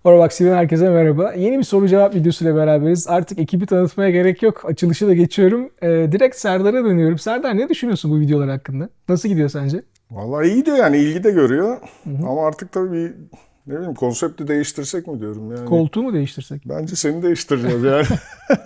Orvaxi'den herkese merhaba. Yeni bir soru cevap videosuyla beraberiz. Artık ekibi tanıtmaya gerek yok. Açılışı da geçiyorum. Direkt Serdar'a dönüyorum. Serdar, ne düşünüyorsun bu videolar hakkında? Nasıl gidiyor sence? Vallahi iyi diyor yani ilgi de görüyor. Hı hı. Ama artık tabii ne bileyim konsepti değiştirsek mi diyorum yani. Koltuğu mu değiştirsek? Bence seni değiştireceğiz yani.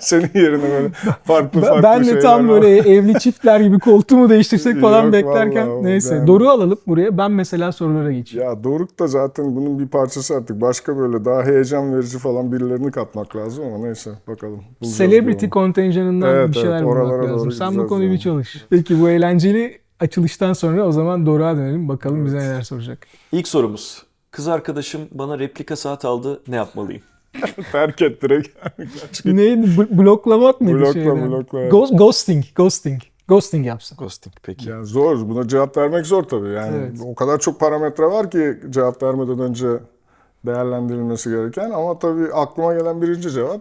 Senin yerine böyle farklı Ben de şeyler tam var. böyle evli çiftler gibi koltuğumu değiştirsek falan Yok vallahi beklerken neyse. ben Doruk'u alalım buraya. Ben mesela sorulara geçeyim. ya Doruk da zaten bunun bir parçası artık. Başka böyle daha heyecan verici falan birilerini katmak lazım ama neyse bakalım. Bulacağız bir Celebrity yolunu. kontenjanından bir Evet evet şeyler bulmak oralara lazım. doğru Sen bu gideceğiz konuyu bir yani. çalış. Peki bu eğlenceli açılıştan sonra o zaman Doruk'a dönelim. Bakalım bize Evet. neler soracak. İlk sorumuz. Kız arkadaşım bana replika saat aldı. Ne yapmalıyım? Terk et direkt. Kaç git. Neydi? Bloklamak mıydı şeyden? Blokla. Ghosting. Ghosting yapsın. Ghosting peki. Yani zor. Buna cevap vermek zor tabii. Yani Evet. o kadar çok parametre var ki cevap vermeden önce değerlendirilmesi gereken. Ama tabii aklıma gelen birinci cevap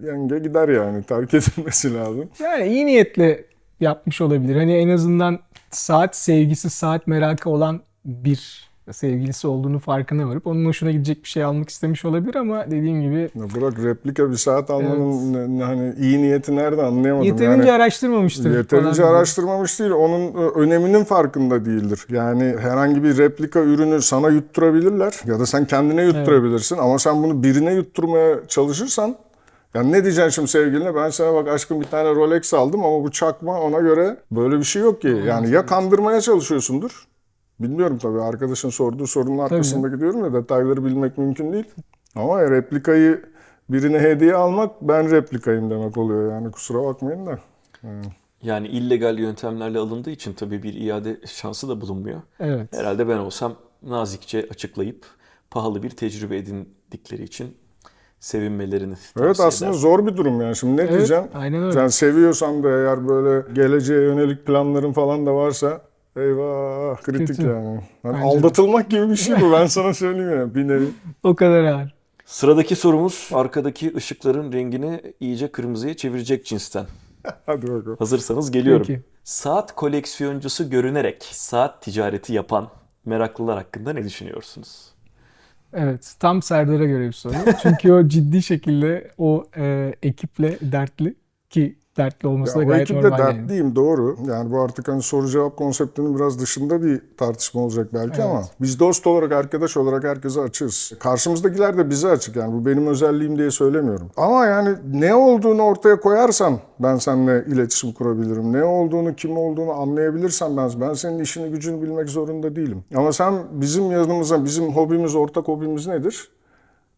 yenge gider yani. Terk edilmesi lazım. Yani iyi niyetle yapmış olabilir. Hani en azından saat sevgisi, saat merakı olan bir sevgilisi olduğunu farkına varıp onun hoşuna gidecek bir şey almak istemiş olabilir ama dediğim gibi Ya bırak replika bir saat almanın hani iyi niyeti nerede anlayamadım. yeterince Yani araştırmamıştır yeterince falan. araştırmamış değil. Onun öneminin farkında değildir. Yani herhangi bir replika ürünü sana yutturabilirler ya da sen kendine yutturabilirsin ama sen bunu birine yutturmaya çalışırsan yani ne diyeceksin şimdi sevgiline? Ben sana bak aşkım bir tane Rolex aldım ama bu çakma, ona göre böyle bir şey yok ki. Yani ya kandırmaya çalışıyorsundur. Bilmiyorum tabii, arkadaşın sorduğu sorunun arkasında gidiyorum ya, detayları bilmek mümkün değil. Ama replikayı birine hediye almak ben replikayım demek oluyor yani, kusura bakmayın da. Yani illegal yöntemlerle alındığı için tabii bir iade şansı da bulunmuyor. Evet. Herhalde ben olsam nazikçe açıklayıp pahalı bir tecrübe edindikleri için sevinmelerini Evet, tavsiye aslında ederdim. zor bir durum yani. Şimdi ne Evet, diyeceğim? aynen öyle. Sen seviyorsan da eğer, böyle geleceğe yönelik planların falan da varsa, eyvah, kritik Kötü. yani. Hani Bence de. aldatılmak gibi bir şey bu, ben sana söyleyeyim ya, bir nevi. O kadar ağır. Sıradaki sorumuz arkadaki ışıkların rengini iyice kırmızıya çevirecek cinsten. Hadi bakalım. Hazırsanız geliyorum. Peki. Saat koleksiyoncusu görünerek saat ticareti yapan meraklılar hakkında ne düşünüyorsunuz? Evet, tam Serdar'a göre bir soru. Çünkü o ciddi şekilde o ekiple dertli, ki dertli Ya olması da o gayet ekiple normal yani. dertliyim, doğru. Yani bu artık hani soru cevap konseptinin biraz dışında bir tartışma olacak belki, ama Evet. biz dost olarak, arkadaş olarak herkese açığız. Karşımızdakiler de bize açık, yani bu benim özelliğim diye söylemiyorum. Ama yani ne olduğunu ortaya koyarsan ben seninle iletişim kurabilirim. Ne olduğunu, kim olduğunu anlayabilirsem ben senin işini gücünü bilmek zorunda değilim. Ama sen bizim yanımıza, bizim hobimiz, ortak hobimiz nedir?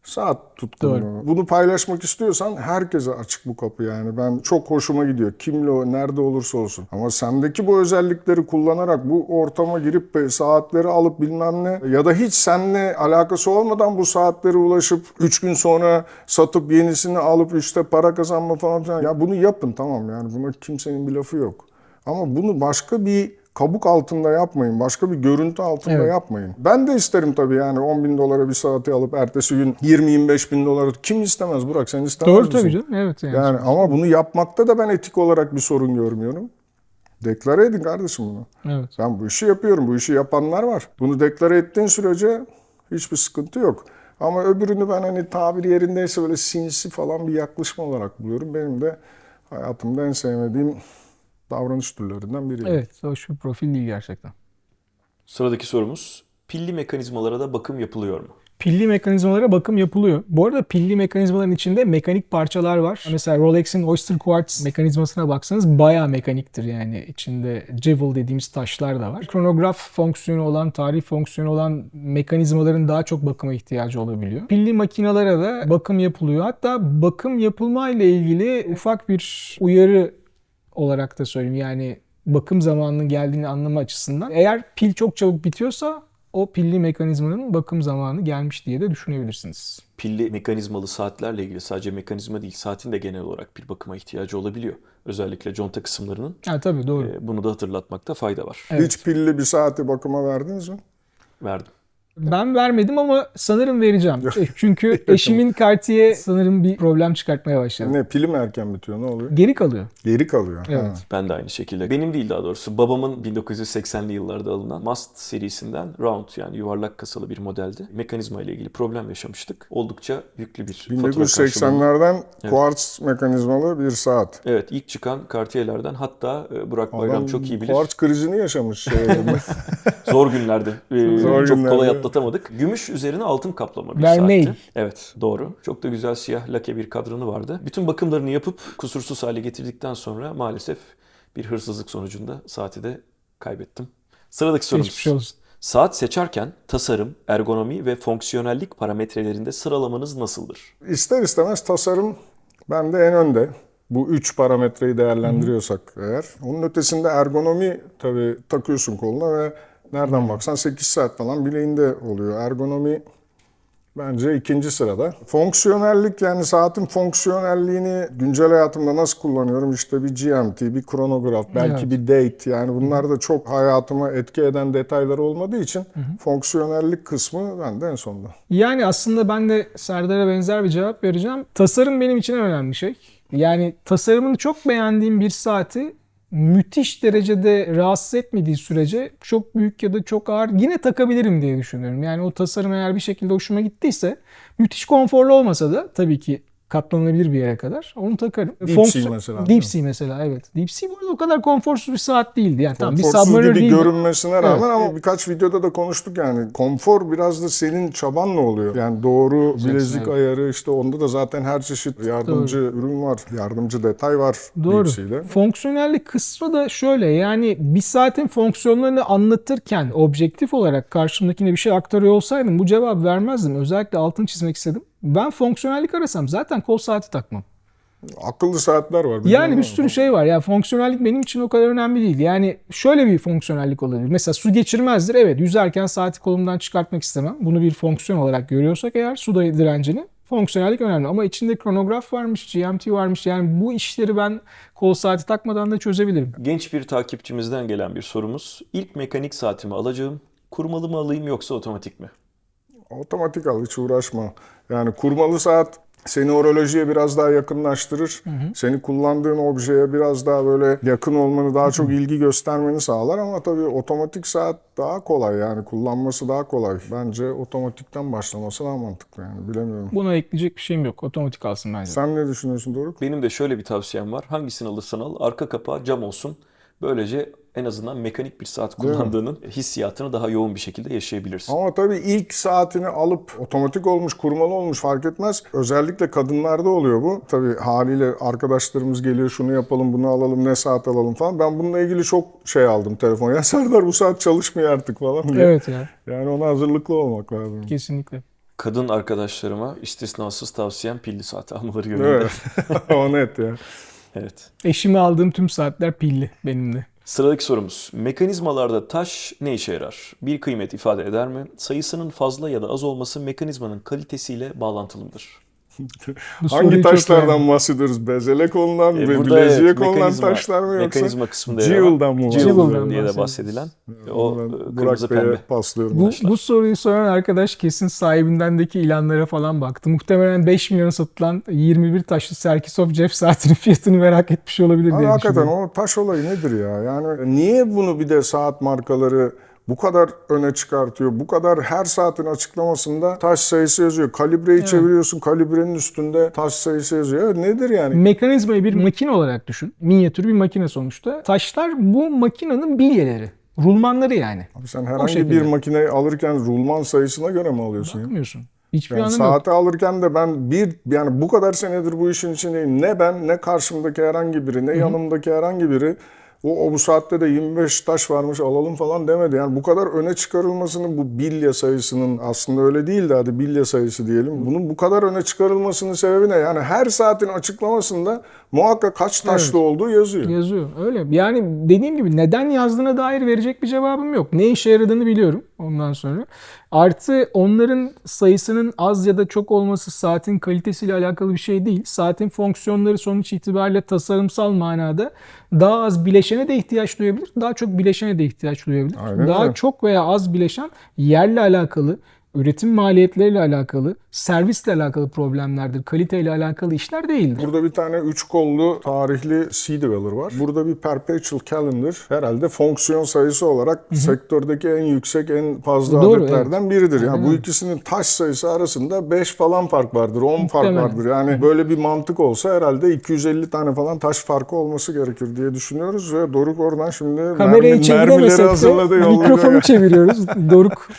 Saat tutkunluğu. Doğru. Bunu paylaşmak istiyorsan herkese açık bu kapı yani. Ben çok hoşuma gidiyor. Kimle o, nerede olursa olsun. Ama sendeki bu özellikleri kullanarak bu ortama girip saatleri alıp bilmem ne, ya da hiç seninle alakası olmadan bu saatlere ulaşıp 3 gün sonra satıp yenisini alıp işte para kazanma falan filan. Ya bunu yapın, tamam, yani buna kimsenin bir lafı yok. Ama bunu başka bir kabuk altında yapmayın. Başka bir görüntü altında Evet. yapmayın. Ben de isterim tabii yani, 10 bin dolara bir saati alıp ertesi gün 20-25 bin dolar. Kim istemez Burak? Sen istemez Doğru misin? tabii canım. Evet yani. Yani ama bunu yapmakta da ben etik olarak bir sorun görmüyorum. Deklare edin kardeşim bunu. Evet. Ben bu işi yapıyorum. Bu işi yapanlar var. Bunu deklare ettiğin sürece hiçbir sıkıntı yok. Ama öbürünü ben hani tabiri yerindeyse böyle sinsi falan bir yaklaşım olarak buluyorum. Benim de hayatımda en sevmediğim davranış türlerinden biri. Evet, hoş bir profil değil gerçekten. Sıradaki sorumuz, pilli mekanizmalara da bakım yapılıyor mu? Pilli mekanizmalara bakım yapılıyor. Bu arada pilli mekanizmaların içinde mekanik parçalar var. Mesela Rolex'in Oyster Quartz mekanizmasına baksanız bayağı mekaniktir yani. İçinde Jewel dediğimiz taşlar da var. Kronograf fonksiyonu olan, tarih fonksiyonu olan mekanizmaların daha çok bakıma ihtiyacı olabiliyor. Pilli makinalara da bakım yapılıyor. Hatta bakım yapılma ile ilgili ufak bir uyarı olarak da söyleyeyim. Yani bakım zamanının geldiğini anlama açısından. Eğer pil çok çabuk bitiyorsa o pilli mekanizmanın bakım zamanı gelmiş diye de düşünebilirsiniz. Pilli mekanizmalı saatlerle ilgili sadece mekanizma değil, saatin de genel olarak bir bakıma ihtiyacı olabiliyor. Özellikle conta kısımlarının. Ha tabii doğru. Bunu da hatırlatmakta fayda var. Evet. Hiç pilli bir saati bakıma verdiniz mi? Verdim. Ben vermedim ama sanırım vereceğim. Çünkü eşimin Cartier sanırım bir problem çıkartmaya başladı. Ne, pili mi erken bitiyor, ne oluyor? Geri kalıyor. Geri kalıyor. Evet. Ha. Ben de aynı şekilde. Benim değil daha doğrusu. Babamın 1980'li yıllarda alınan Must serisinden round yani yuvarlak kasalı bir modeldi. Mekanizma ile ilgili problem yaşamıştık. Oldukça yüklü bir fatura karşılığında. 1980'lerden kuartz mekanizmalı bir saat. Evet, ilk çıkan Cartier'lerden, hatta Burak Bayram çok iyi bilir. Kuartz krizini yaşamış. Zor günlerde. Zor Çok günlerde. kolay atlatamadık. Gümüş üzerine altın kaplama bir Vermeil. saatti. Evet, doğru. Çok da güzel siyah lake bir kadranı vardı. Bütün bakımlarını yapıp kusursuz hale getirdikten sonra maalesef bir hırsızlık sonucunda saati de kaybettim. Sıradaki sorumuz. Geçmiş olsun. Saat seçerken tasarım, ergonomi ve fonksiyonellik parametrelerinde sıralamanız nasıldır? İster istemez tasarım bende en önde. Bu 3 parametreyi değerlendiriyorsak eğer. Onun ötesinde ergonomi tabii takıyorsun koluna ve nereden baksan 8 saat falan bileğinde oluyor. Ergonomi bence ikinci sırada. Fonksiyonellik, yani saatin fonksiyonelliğini güncel hayatımda nasıl kullanıyorum? İşte bir GMT, bir kronograf, belki Evet. bir date. Yani bunlar da çok hayatıma etki eden detaylar olmadığı için fonksiyonellik kısmı bende en sonda. Yani aslında ben de Serdar'a benzer bir cevap vereceğim. Tasarım benim için en önemli şey. Yani tasarımını çok beğendiğim bir saati müthiş derecede rahatsız etmediği sürece çok büyük ya da çok ağır yine takabilirim diye düşünüyorum. Yani o tasarım eğer bir şekilde hoşuma gittiyse, müthiş konforlu olmasa da tabii ki katlanabilir bir yere kadar onu takarım. Deep-Sea mesela. Deep-Sea mesela, evet. Deep-Sea bu arada o kadar konforsuz bir saat değildi. Yani tam bir Konforsuz Submariner gibi değil. görünmesine rağmen Evet. ama birkaç videoda da konuştuk yani. Konfor biraz da senin çabanla oluyor. Yani doğru bilezik evet. ayarı, işte onda da zaten her çeşit yardımcı ürün var. Yardımcı detay var. Doğru. Deep-Sea'de. Fonksiyonellik kısmı da şöyle, yani bir saatin fonksiyonlarını anlatırken objektif olarak karşımdakine bir şey aktarıyor olsaydım bu cevabı vermezdim. Özellikle altını çizmek istedim. Ben fonksiyonellik arasam zaten kol saati takmam. Akıllı saatler var. Yani bir sürü şey var. Yani fonksiyonellik benim için o kadar önemli değil. Yani şöyle bir fonksiyonellik olabilir. Mesela su geçirmezdir. Evet, yüzerken saati kolumdan çıkartmak istemem. Bunu bir fonksiyon olarak görüyorsak eğer, su direncini, fonksiyonellik önemli. Ama içinde kronograf varmış, GMT varmış. Yani bu işleri ben kol saati takmadan da çözebilirim. Genç bir takipçimizden gelen bir sorumuz. İlk mekanik saatimi alacağım. Kurmalı mı alayım yoksa otomatik mi? Otomatik al, hiç uğraşma. Yani kurmalı saat seni horolojiye biraz daha yakınlaştırır. Seni kullandığın objeye biraz daha böyle yakın olmanı, daha çok ilgi göstermeni sağlar ama tabii otomatik saat daha kolay, yani kullanması daha kolay. Bence otomatikten başlaması daha mantıklı, yani bilemiyorum. Buna ekleyecek bir şeyim yok. Otomatik alsın bence. Sen ne düşünüyorsun Doruk? Benim de şöyle bir tavsiyem var. Hangisini alırsan al, arka kapağı cam olsun. Böylece en azından mekanik bir saat kullandığının hissiyatını daha yoğun bir şekilde yaşayabilirsin. Ama tabii ilk saatini alıp otomatik olmuş, kurmalı olmuş fark etmez. Özellikle kadınlarda oluyor bu. Tabii haliyle arkadaşlarımız geliyor, şunu yapalım, bunu alalım, ne saat alalım falan. Ben bununla ilgili çok şey aldım telefon. Ya Serdar, bu saat çalışmıyor artık falan diye. Evet ya. Yani ona hazırlıklı olmak lazım. Kesinlikle. Kadın arkadaşlarıma istisnasız tavsiyem pilli saat almaları yönünde. Evet. O net ya. Evet. Eşime aldığım tüm saatler pilli benim de. Sıradaki sorumuz. Mekanizmalarda taş ne işe yarar? Bir kıymet ifade eder mi? Sayısının fazla ya da az olması mekanizmanın kalitesiyle bağlantılı mıdır? Bu soruyu Hangi çok taşlardan beğendim. bahsediyoruz? Bezele konulan, Burada bileziğe evet, konulan taşlar mı yoksa? mekanizma kısmında yer alan, Jewel'dan mı var? Jewel'dan diye de bahsediyoruz. bahsedilen o Ben kırmızı Burak Bey'e pembe. paslıyorum. Bu soruyu soran arkadaş kesin sahibindendeki ilanlara falan baktı. Muhtemelen 5 milyona satılan 21 taşlı Serkisov Jeff saatinin fiyatını merak etmiş olabilir Ama diye hakikaten düşünüyorum. o taş olayı nedir ya? Yani niye bunu bir de saat markaları bu kadar öne çıkartıyor? Bu kadar her saatin açıklamasında taş sayısı yazıyor. Kalibreyi çeviriyorsun, kalibrenin üstünde taş sayısı yazıyor. Evet, nedir yani? Mekanizmayı bir makine olarak düşün. Minyatür bir makine sonuçta. Taşlar bu makinenin bilyeleri. Rulmanları yani. Abi sen herhangi şekilde. bir makineyi alırken rulman sayısına göre mi alıyorsun ya? Bakmıyorsun. Hiçbir Yani anlamı yok. saati alırken de ben yani bu kadar senedir bu işin içindeyim. Ne ben, ne karşımdaki herhangi biri, ne yanımdaki herhangi biri bu saatte de 25 taş varmış alalım falan demedi. Yani bu kadar öne çıkarılmasının, bu bilye sayısının, aslında öyle değil de hadi bilye sayısı diyelim. Bunun bu kadar öne çıkarılmasının sebebi ne? Yani her saatin açıklamasında muhakkak kaç taşlı olduğu yazıyor. Yazıyor. Öyle. Yani dediğim gibi neden yazdığına dair verecek bir cevabım yok. Ne işe yaradığını biliyorum ondan sonra. Artı onların sayısının az ya da çok olması saatin kalitesiyle alakalı bir şey değil. Saatin fonksiyonları sonuç itibariyle tasarımsal manada daha az bileşene de ihtiyaç duyabilir. Daha çok bileşene de ihtiyaç duyabilir. Aynen Daha öyle. çok veya az bileşen yerle alakalı, üretim maliyetleriyle alakalı, servisle alakalı problemlerdir, kaliteyle alakalı işler değildir. Burada bir tane 3 kollu tarihli C-Dweller var. Burada bir Perpetual Calendar herhalde fonksiyon sayısı olarak sektördeki en yüksek, en fazla Doğru, adetlerden biridir. Yani bu Aynen. ikisinin taş sayısı arasında 5 falan fark vardır, 10 fark Muhtemelen. vardır. Yani böyle bir mantık olsa herhalde 250 tane falan taş farkı olması gerekir diye düşünüyoruz ve Doruk oradan şimdi Kamerayı mermileri çeviremesek hazırladı, de yolladı. mikrofonu çeviriyoruz.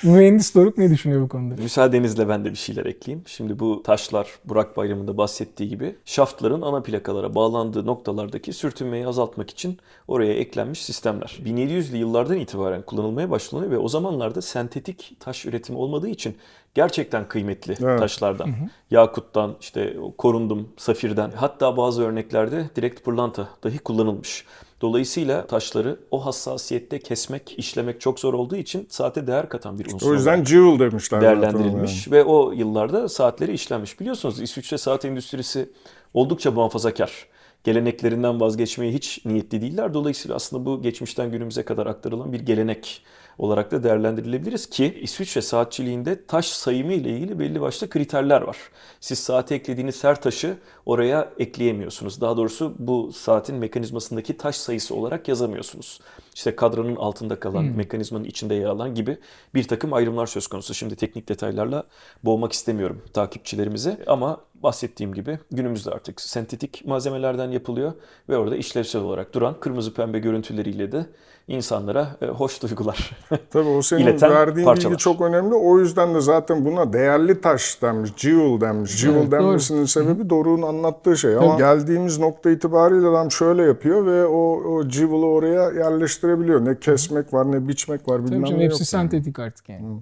Mühendis Doruk ne düşünüyor bu konuda? Müsaadenizle ben de bir şeyler ekleyeyim. Şimdi bu taşlar Burak Bayram'ın da bahsettiği gibi şaftların ana plakalara bağlandığı noktalardaki sürtünmeyi azaltmak için oraya eklenmiş sistemler. 1700'lü yıllardan itibaren kullanılmaya başlanıyor ve o zamanlarda sentetik taş üretimi olmadığı için gerçekten kıymetli Evet. taşlardan. Yakuttan, işte korundum, safirden, hatta bazı örneklerde direkt pırlanta dahi kullanılmış. Dolayısıyla taşları o hassasiyette kesmek, işlemek çok zor olduğu için saate değer katan bir unsur O yüzden olarak jewel demişler. değerlendirilmiş ve o yıllarda saatleri işlenmiş. Biliyorsunuz İsviçre saat endüstrisi oldukça muhafazakar. Geleneklerinden vazgeçmeye hiç niyetli değiller. Dolayısıyla aslında bu geçmişten günümüze kadar aktarılan bir gelenek olarak da değerlendirilebiliriz ki İsviçre saatçiliğinde taş sayımı ile ilgili belli başlı kriterler var. Siz saate eklediğiniz her taşı oraya ekleyemiyorsunuz. Daha doğrusu bu saatin mekanizmasındaki taş sayısı olarak yazamıyorsunuz. İşte kadranın altında kalan, mekanizmanın içinde yer alan gibi bir takım ayrımlar söz konusu. Şimdi teknik detaylarla boğmak istemiyorum takipçilerimize ama bahsettiğim gibi günümüzde artık sentetik malzemelerden yapılıyor ve orada işlevsel olarak duran kırmızı pembe görüntüleriyle de insanlara hoş duygular Tabii o senin ileten verdiğin parçalar. bilgi çok önemli. O yüzden de zaten buna değerli taş denmiş, jewel denmiş. Jewel Evet, doğru. denmesinin sebebi Doruk'un anlattığı şey. Ama geldiğimiz nokta itibariyle adam şöyle yapıyor ve o jewel'ı oraya yerleştirebiliyor. Ne kesmek var, ne biçmek var, Tabii bilmem canım, ne yok. hepsi sentetik artık yani.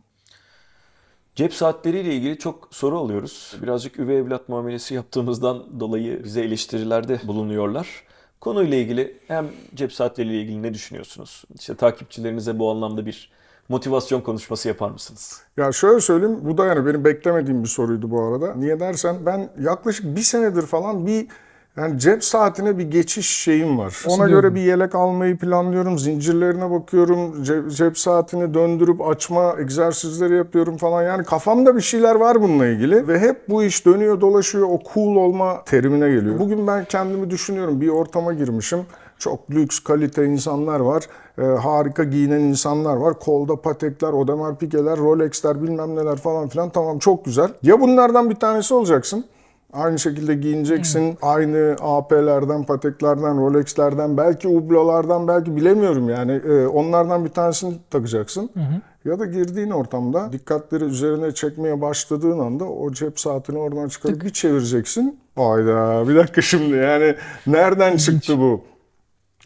Cep saatleriyle ilgili çok soru alıyoruz. Birazcık üvey evlat muamelesi yaptığımızdan dolayı bize eleştirilerde bulunuyorlar. Konuyla ilgili hem cep saatleriyle ilgili ne düşünüyorsunuz? İşte takipçilerinize bu anlamda bir motivasyon konuşması yapar mısınız? Ya şöyle söyleyeyim, bu da yani benim beklemediğim bir soruydu bu arada. Niye dersen ben yaklaşık bir senedir falan yani cep saatine bir geçiş şeyim var. Ona göre bir yelek almayı planlıyorum, zincirlerine bakıyorum, cep saatini döndürüp açma egzersizleri yapıyorum falan. Yani kafamda bir şeyler var bununla ilgili ve hep bu iş dönüyor dolaşıyor, o cool olma terimine geliyor. Bugün ben kendimi düşünüyorum, bir ortama girmişim. Çok lüks, kalite insanlar var. Harika giyinen insanlar var. Kolda patekler, Audemars Piguet'ler, Rolex'ler bilmem neler falan filan. Tamam, çok güzel. Ya bunlardan bir tanesi olacaksın. Aynı şekilde giyineceksin. Aynı AP'lerden, pateklerden, Rolex'lerden, belki Hublot'lardan, belki bilemiyorum yani. Onlardan bir tanesini takacaksın. Ya da girdiğin ortamda dikkatleri üzerine çekmeye başladığın anda o cep saatini oradan çıkarıp bir çevireceksin. Hayda, bir dakika şimdi yani nereden çıktı bu?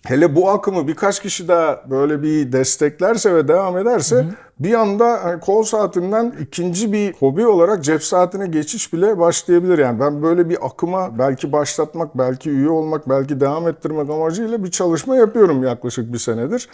Hele bu akımı birkaç kişi daha böyle bir desteklerse ve devam ederse bir anda hani kol saatinden ikinci bir hobi olarak cep saatine geçiş bile başlayabilir. Yani ben böyle bir akıma belki başlatmak, belki üye olmak, belki devam ettirmek amacıyla bir çalışma yapıyorum yaklaşık bir senedir.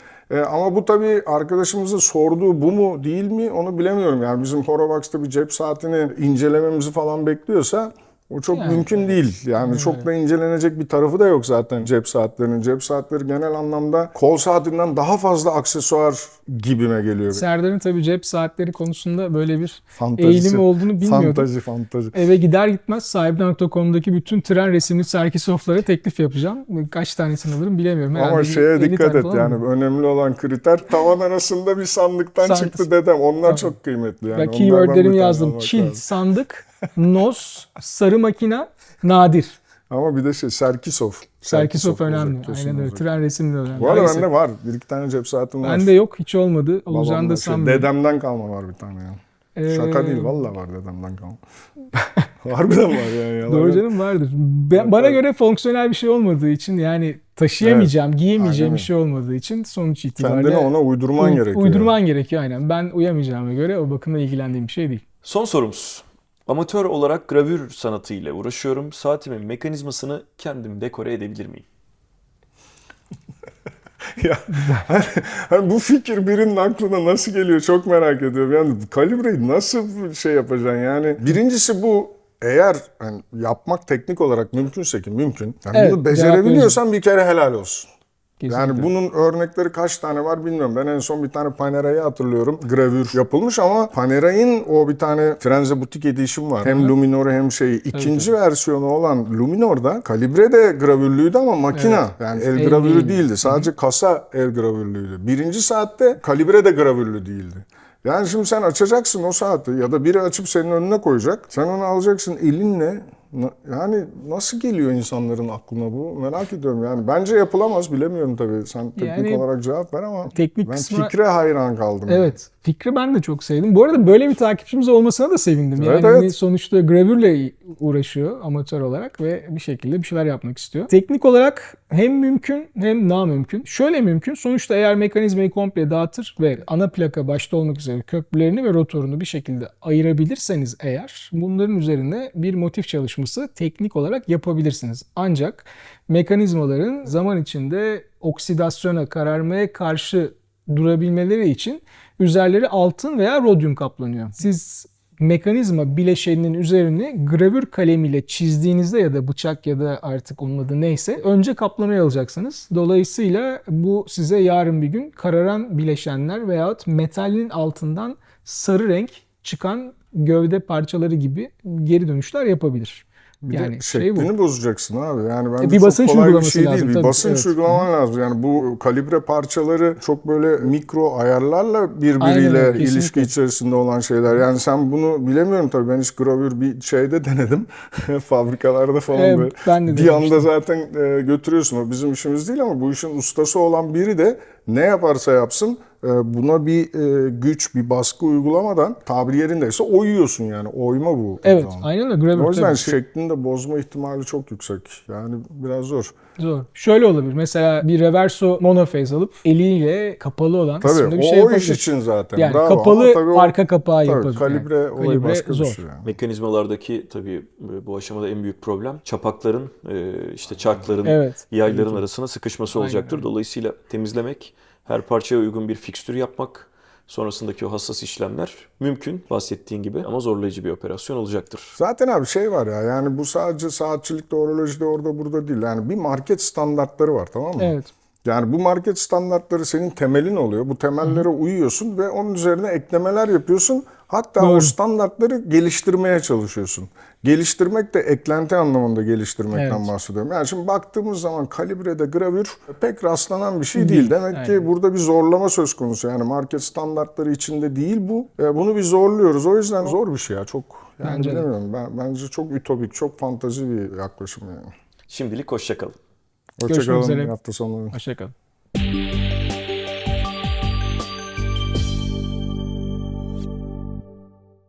Ama bu tabii arkadaşımızın sorduğu bu mu değil mi onu bilemiyorum. Yani bizim Horobox'ta bir cep saatini incelememizi falan bekliyorsa o çok mümkün değil. Yani çok da incelenecek bir tarafı da yok zaten cep saatlerinin. Cep saatleri genel anlamda kol saatinden daha fazla aksesuar gibime geliyor. Serdar'ın tabii cep saatleri konusunda böyle bir eğilimi olduğunu bilmiyordum. Fantezi. Eve gider gitmez sahibden.com'daki bütün tren resimli Serkisov'lara teklif yapacağım. Kaç tanesini alırım bilemiyorum. Ama Herhalde şeye 50 dikkat tane et falan yani mı? önemli olan kriter tavan arasında bir sandıktan çıktı dedem. Onlar çok kıymetli yani. Ben Onlardan keywordlerimi bir tane yazdım. almak Çil, lazım. sandık, nos, sarı makina, nadir. Ama bir de Serkisov. Serkisov önemli. olacak, kesin Aynen öyle. olacak. Tren resimli önemli. Bu arada Neyse. bende var. Bir iki tane cep saatim var. Bende yok, hiç olmadı. Olacağını Babamda da sanmıyorum. dedemden kalma var bir tane ya. Şaka değil, vallahi var dedemden kalma. Harbiden var yani. Yalan Doğru yok. canım, vardır. Bana göre fonksiyonel bir şey olmadığı için, yani taşıyamayacağım, giyemeyeceğim Aynen. bir şey olmadığı için sonuç itibariyle Kendine ona uydurman gerekiyor. uydurman gerekiyor aynen. Ben uyamayacağıma göre o bakımla ilgilendiğim bir şey değil. Son sorumuz. Amatör olarak gravür sanatıyla uğraşıyorum. Saatimin mekanizmasını kendim dekore edebilir miyim? Ya, hani bu fikir birinin aklına nasıl geliyor çok merak ediyorum. Yani kalibreyi nasıl şey yapacaksın yani? Birincisi bu, eğer yani yapmak teknik olarak mümkünse ki mümkün. Yani Evet, bunu becerebiliyorsan bir kere helal olsun. Kesinlikle. Yani bunun örnekleri kaç tane var bilmiyorum. Ben en son bir tane Panera'yı hatırlıyorum. Gravür yapılmış ama Panera'nın o bir tane Firenze Butik Edition var. Hem Luminor hem İkinci versiyonu olan Luminor'da kalibre de gravürlüydü ama makina. Yani el gravürü değildi. Sadece kasa el gravürlüydü. Birinci saatte kalibre de gravürlü değildi. Yani şimdi sen açacaksın o saati ya da biri açıp senin önüne koyacak. Sen onu alacaksın elinle. Yani nasıl geliyor insanların aklına bu? Merak ediyorum yani. Bence yapılamaz, bilemiyorum tabii. Sen teknik olarak cevap ver ama teknik ben kısmına, fikre hayran kaldım. Evet. Fikri ben de çok sevdim. Bu arada böyle bir takipçimiz olmasına da sevindim. Yani Evet. sonuçta gravürle uğraşıyor amatör olarak ve bir şekilde bir şeyler yapmak istiyor. Teknik olarak hem mümkün hem namümkün. Şöyle mümkün. Sonuçta eğer mekanizmayı komple dağıtır ve ana plaka başta olmak üzere köprülerini ve rotorunu bir şekilde ayırabilirseniz eğer bunların üzerine bir motif çalışması teknik olarak yapabilirsiniz. Ancak mekanizmaların zaman içinde oksidasyona, kararmaya karşı durabilmeleri için üzerleri altın veya rodyum kaplanıyor. Siz mekanizma bileşeninin üzerini gravür kalemiyle çizdiğinizde ya da bıçak ya da artık onun adı neyse önce kaplamayı alacaksınız. Dolayısıyla bu size yarın bir gün kararan bileşenler veyahut metalin altından sarı renk çıkan gövde parçaları gibi geri dönüşler yapabilir. Bir Yani de şeklini bozacaksın abi. Yani bence bir çok basınç kolay bir uygulaması şey lazım değil. Bir tabii. basınç Evet. uygulaman lazım. Yani bu kalibre parçaları çok böyle mikro ayarlarla Aynen birbiriyle öyle, kesinlikle. ilişki içerisinde olan şeyler. Yani sen bunu bilemiyorum tabii. Ben hiç gravür bir şeyde denedim. Fabrikalarda falan böyle. ben de Bir anda denemiştim. zaten götürüyorsun. O bizim işimiz değil ama bu işin ustası olan biri de ne yaparsa yapsın buna bir güç, bir baskı uygulamadan tabiri yerindeyse oyuyorsun yani. Oyma bu. Evet, Zaman. aynen öyle. Gravür O yüzden tabii. şeklini de bozma ihtimali çok yüksek. Yani biraz zor. Zor. Şöyle olabilir. Mesela bir reverso monophase alıp eliyle kapalı olan Tabii kısımda bir o şey yapabilir. iş için zaten. Yani Bravo. kapalı Ama tabii arka kapağı tabii yapabilir. kalibre Yani. olayı başka zor. bir şey. Yani. Mekanizmalardaki tabii bu aşamada en büyük problem çapakların, işte çarkların, Evet. yayların arasına sıkışması Aynen olacaktır. öyle. Dolayısıyla temizlemek, her parçaya uygun bir fikstür yapmak, sonrasındaki o hassas işlemler mümkün bahsettiğin gibi ama zorlayıcı bir operasyon olacaktır. Zaten abi şey var ya, yani bu sadece saatçilikte, orolojide, orada burada değil. Yani bir market standartları var, tamam mı? Evet. Yani bu market standartları senin temelin oluyor. Bu temellere uyuyorsun ve onun üzerine eklemeler yapıyorsun. Hatta Doğru. o standartları geliştirmeye çalışıyorsun. Geliştirmek de eklenti anlamında geliştirmekten Evet. bahsediyorum. Yani şimdi baktığımız zaman kalibrede gravür pek rastlanan bir şey değil. Demek ki Aynen. burada bir zorlama söz konusu. Yani market standartları içinde değil bu. Bunu bir zorluyoruz. O yüzden zor bir şey ya. Çok yani Bence de. bilemiyorum. Bence çok ütopik, çok fantazi bir yaklaşım yani. Şimdilik hoşça kalın. Görüşmek Hoşça kalın. üzere. Hafta sonları. Hoşça kalın.